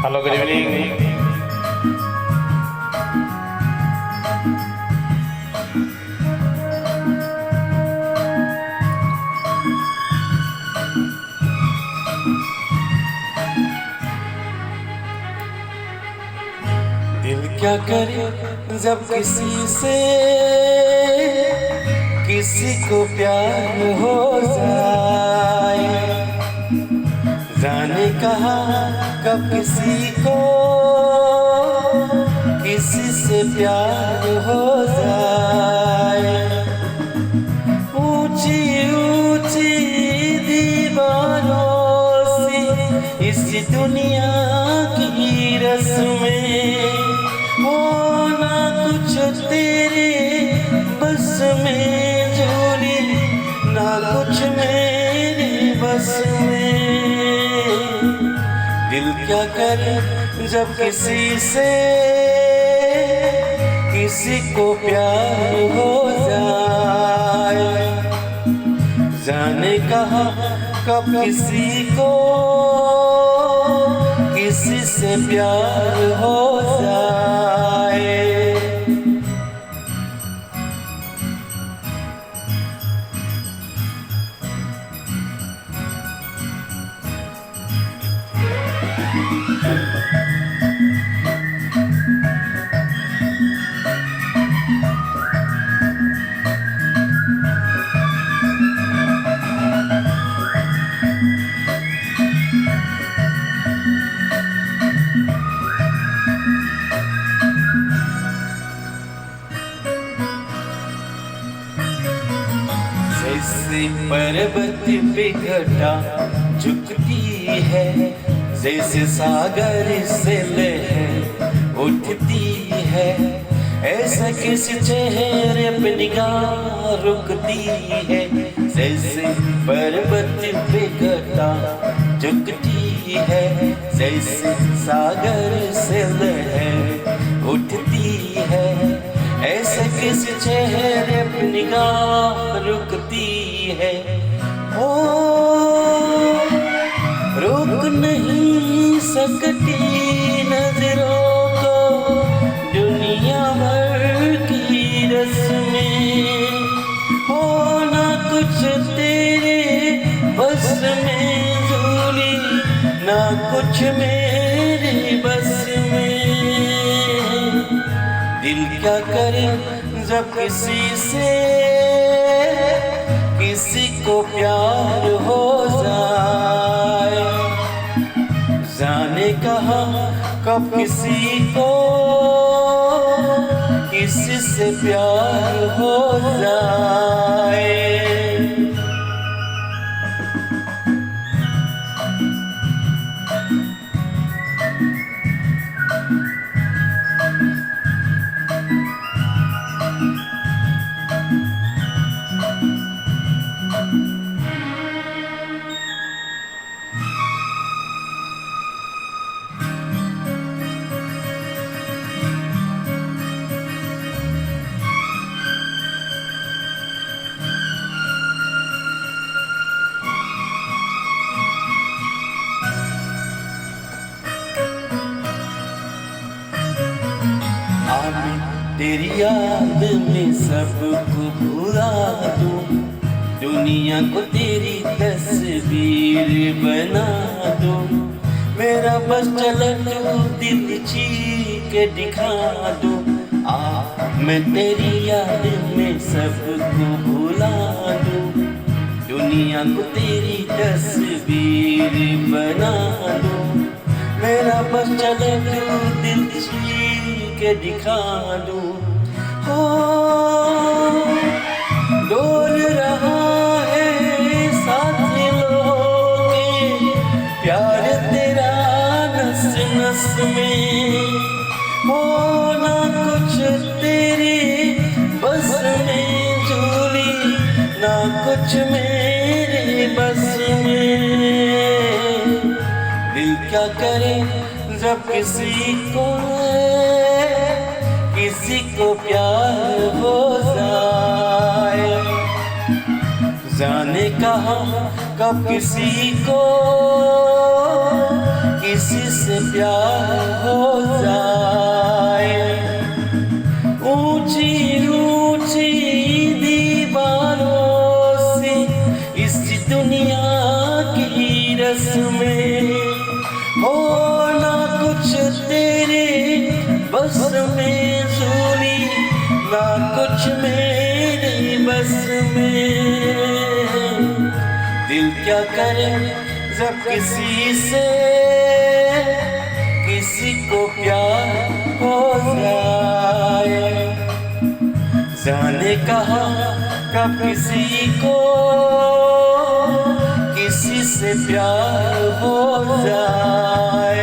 Hello good evening. दिल क्या करे जब किसी को प्यार हो जाए, जाने कहाँ कब किसी से प्यार हो जाए। ऊंची ऊंची दीवारों से इस दुनिया की रस्में, हो ना कुछ तेरे बस में जोड़ी, ना कुछ मेरे बस में। दिल क्या करे जब किसी को प्यार हो जाए, जाने कहाँ कब किसी से प्यार हो जाए। जैसे पर्वत पे घटा झुकती है, जैसे सागर से लहर उठती है, ऐसा किसी चेहरे पे निगाह रुकती है। जैसे पर्वत पे घटा झुकती है, जैसे सागर से लहर उठती है, ऐसे किसी चेहरे पे निगाह रुकती है। ओ रोक नहीं सकती नजरों को दुनिया भर की रस्में, हो ना कुछ तेरे बस में झूली, ना कुछ मेरे बस में। दिल क्या करे जब किसी को प्यार हो जाए, जाने कहाँ कब किसी से प्यार हो जाए। तेरी याद में सबको भुला दूं, दुनिया को तेरी तस्वीर बना दूं। मेरा बस चला तू दिल चीर के दिखा दूं। मैं तेरी याद में सबको भुला दूं, दुनिया को तेरी तस्वीर बना दूं। मेरा बस चला तू दिल चीर के दिखा दूं। हो डोल रहा है साथ लोगों के, प्यार तेरा नस नस में, हो ना कुछ तेरी बस में झूली, ना कुछ मेरे बस में। दिल क्या करे जब किसी को प्यार हो जाए, जाने कहाँ कब किसी से प्यार हो जाए। ऊंची ऊंची दीवारों से इस दुनिया की रस्में हो ना कुछ तेरे बस में सुनी, ना कुछ मेरी बस में। दिल क्या करे जब किसी को प्यार हो जाए। जाने कहाँ कब किसी से प्यार हो जाए।